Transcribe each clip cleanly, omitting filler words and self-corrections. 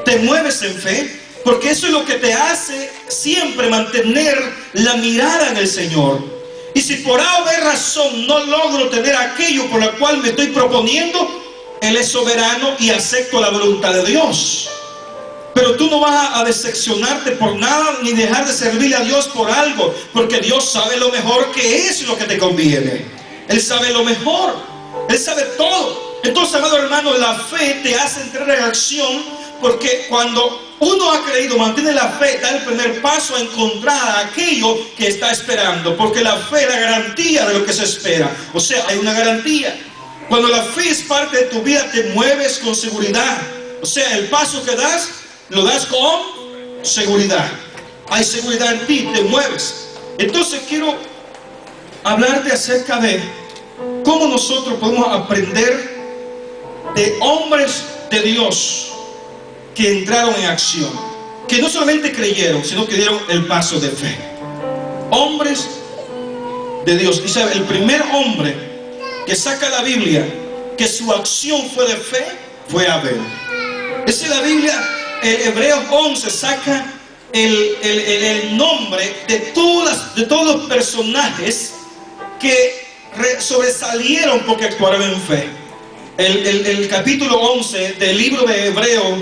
te mueves en fe, porque eso es lo que te hace siempre mantener la mirada en el Señor. Y si por alguna razón no logro tener aquello por lo cual me estoy proponiendo, Él es soberano y acepto la voluntad de Dios. Pero tú no vas a decepcionarte por nada, ni dejar de servirle a Dios por algo, porque Dios sabe lo mejor que es lo que te conviene. Él sabe lo mejor, Él sabe todo. Entonces, amado hermano, la fe te hace entrar en acción, porque cuando uno ha creído, mantiene la fe, da el primer paso a encontrar aquello que está esperando, porque la fe es la garantía de lo que se espera. O sea, hay una garantía. Cuando la fe es parte de tu vida, te mueves con seguridad. O sea, el paso que das, lo das con seguridad. Hay seguridad en ti, te mueves. Entonces quiero hablarte acerca de cómo nosotros podemos aprender de hombres de Dios que entraron en acción, que no solamente creyeron, sino que dieron el paso de fe. Hombres de Dios. Y sabe, el primer hombre que saca la Biblia que su acción fue de fe fue Abel. Esa es la Biblia. Hebreos 11 saca el nombre de todos los personajes que sobresalieron porque actuaron en fe. El capítulo 11 del libro de Hebreos,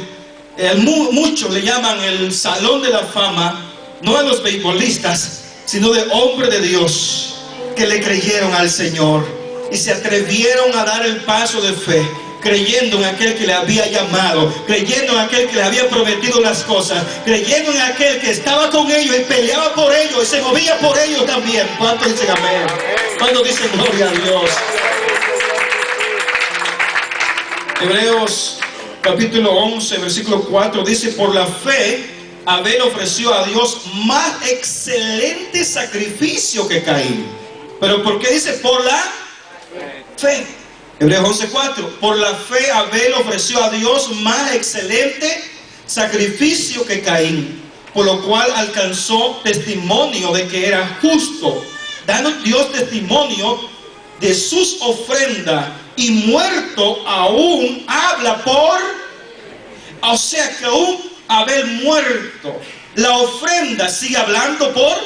muchos le llaman el Salón de la Fama, no de los beisbolistas, sino de hombres de Dios que le creyeron al Señor y se atrevieron a dar el paso de fe, creyendo en aquel que le había llamado, creyendo en aquel que le había prometido las cosas, creyendo en aquel que estaba con ellos y peleaba por ellos y se movía por ellos también. ¿Cuántos dicen amén? ¿Cuántos dicen gloria a Dios? Hebreos capítulo 11 versículo 4 dice: por la fe Abel ofreció a Dios más excelente sacrificio que Caín. ¿Pero por qué dice por la fe? Hebreos 11:4, por la fe Abel ofreció a Dios más excelente sacrificio que Caín, por lo cual alcanzó testimonio de que era justo, dando Dios testimonio de sus ofrendas, y muerto aún habla por, o sea que aún Abel muerto, la ofrenda sigue hablando por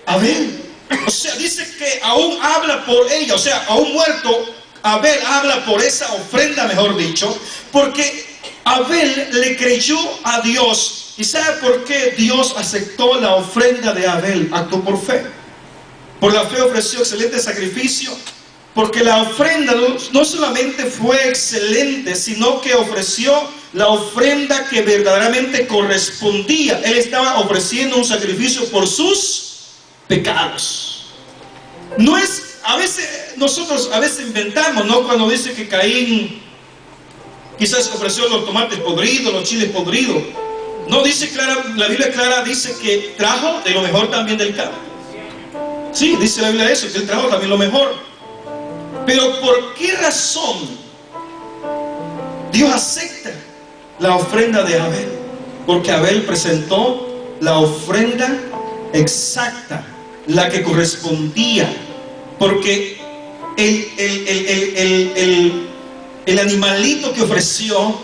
Abel. O sea, dice que aún habla por ella, o sea, aún muerto Abel habla por esa ofrenda, mejor dicho, porque Abel le creyó a Dios. ¿Y sabe por qué Dios aceptó la ofrenda de Abel? Actuó por fe. Por la fe ofreció excelente sacrificio, porque la ofrenda no solamente fue excelente, sino que ofreció la ofrenda que verdaderamente correspondía. Él estaba ofreciendo un sacrificio por sus pecados. No es, a veces nosotros inventamos, ¿no? Cuando dice que Caín quizás ofreció los tomates podridos, los chiles podridos. No dice clara, la Biblia clara dice que trajo de lo mejor también del campo. Sí, dice la Biblia eso, que él trajo también lo mejor. Pero ¿por qué razón Dios acepta la ofrenda de Abel? Porque Abel presentó la ofrenda exacta, la que correspondía. Porque el animalito que ofreció,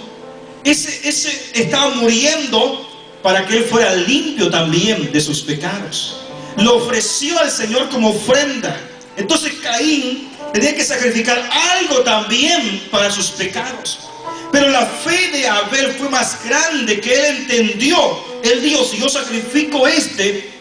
ese estaba muriendo para que él fuera limpio también de sus pecados. Lo ofreció al Señor como ofrenda. Entonces Caín tenía que sacrificar algo también para sus pecados. Pero la fe de Abel fue más grande, que él entendió. Él dijo: si yo sacrifico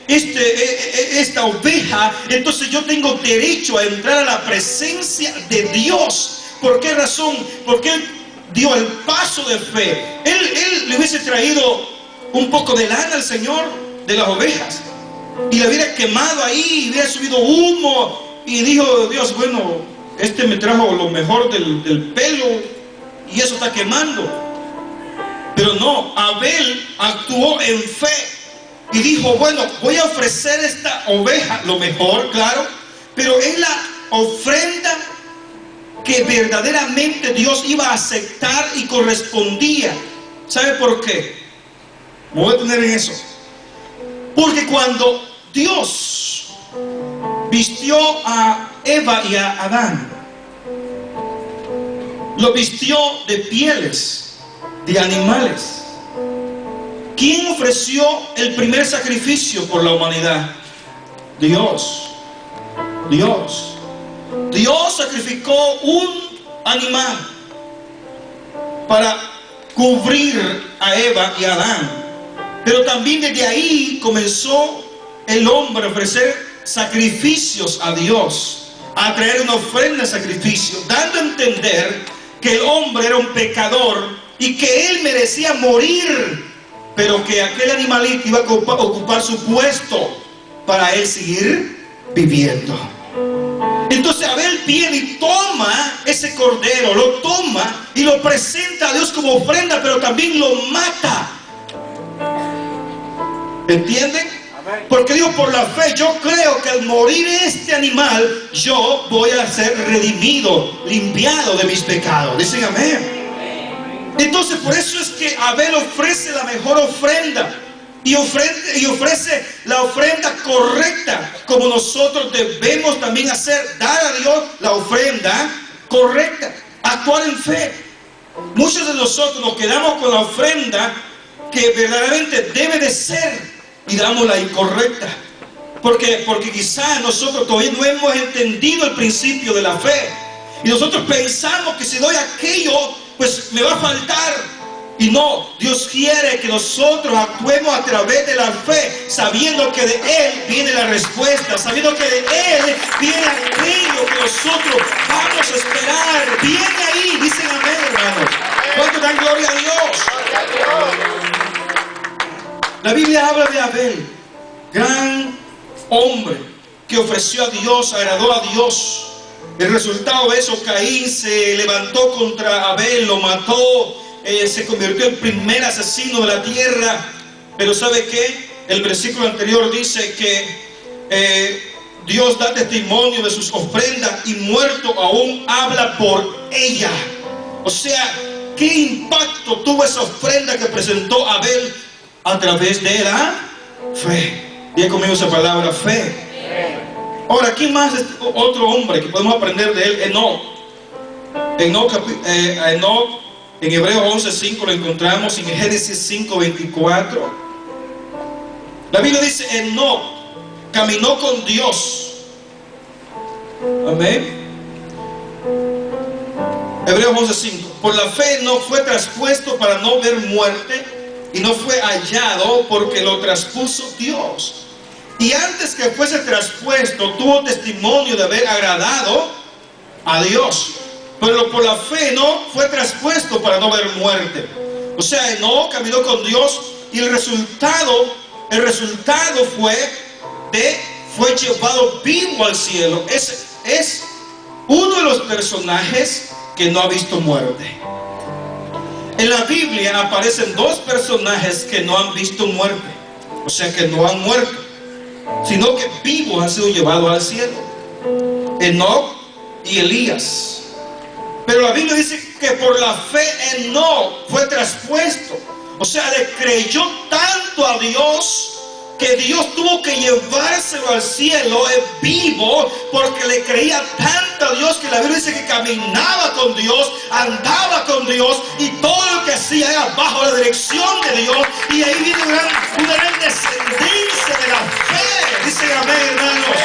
esta oveja, entonces yo tengo derecho a entrar a la presencia de Dios. ¿Por qué razón? Porque él dio el paso de fe. Él le hubiese traído un poco de lana al Señor de las ovejas y le hubiera quemado ahí, y hubiera subido humo, y dijo Dios: bueno, me trajo lo mejor del pelo y eso está quemando. Pero no, Abel actuó en fe y dijo: bueno, voy a ofrecer esta oveja, lo mejor, claro, pero es la ofrenda que verdaderamente Dios iba a aceptar y correspondía. ¿Sabe por qué? Me voy a detener en eso. Porque cuando Dios vistió a Eva y a Adán, lo vistió de pieles de animales. ¿Quién ofreció el primer sacrificio por la humanidad? Dios. Dios. Dios sacrificó un animal para cubrir a Eva y a Adán. Pero también desde ahí comenzó el hombre a ofrecer sacrificios a Dios, a traer una ofrenda de sacrificio, dando a entender que el hombre era un pecador y que él merecía morir, pero que aquel animalito iba a ocupar su puesto para él seguir viviendo. Entonces Abel viene y toma ese cordero, lo toma y lo presenta a Dios como ofrenda, pero también lo mata. ¿Entienden? Porque digo, por la fe yo creo que al morir este animal yo voy a ser redimido, limpiado de mis pecados. Dicen amén. Entonces por eso es que Abel ofrece la mejor ofrenda. Y ofrece la ofrenda correcta, como nosotros debemos también hacer, dar a Dios la ofrenda correcta, actuar en fe. Muchos de nosotros nos quedamos con la ofrenda que verdaderamente debe de ser y damos la incorrecta, porque quizás nosotros todavía no hemos entendido el principio de la fe y nosotros pensamos que si doy aquello pues me va a faltar. Y no, Dios quiere que nosotros actuemos a través de la fe, sabiendo que de Él viene la respuesta, sabiendo que de Él viene aquello que nosotros vamos a esperar. Viene ahí, dicen amén, hermanos. ¿Cuánto dan gloria a Dios? La Biblia habla de Abel, gran hombre que ofreció a Dios, agradó a Dios. El resultado de eso, Caín se levantó contra Abel, lo mató. Se convirtió en primer asesino de la tierra. Pero ¿sabe qué? El versículo anterior dice que Dios da testimonio de sus ofrendas y muerto aún habla por ella. O sea, ¿qué impacto tuvo esa ofrenda que presentó Abel a través de la fe? Diga conmigo esa palabra, fe. Ahora, ¿quién más es otro hombre que podemos aprender de él? Enoc. Enoc, en Hebreos 11:5 lo encontramos, en Génesis 5:24. La Biblia dice: Enoc caminó con Dios. Amén. Hebreos 11:5. Por la fe no fue traspuesto para no ver muerte, y no fue hallado porque lo traspuso Dios. Y antes que fuese traspuesto, tuvo testimonio de haber agradado a Dios. Pero por la fe no fue traspuesto para no ver muerte. O sea, Enoc caminó con Dios y el resultado fue llevado vivo al cielo. Es uno de los personajes que no ha visto muerte. En la Biblia aparecen dos personajes que no han visto muerte. O sea, que no han muerto, sino que vivos han sido llevados al cielo. Enoc y Elías. Pero la Biblia dice que por la fe Enoc fue traspuesto. O sea, le creyó tanto a Dios que Dios tuvo que llevárselo al cielo, es vivo, porque le creía tanto a Dios que la Biblia dice que caminaba con Dios, andaba con Dios y todo lo que hacía era bajo la dirección de Dios. Y ahí viene una gran descendencia de la fe. Dicen amén, hermanos.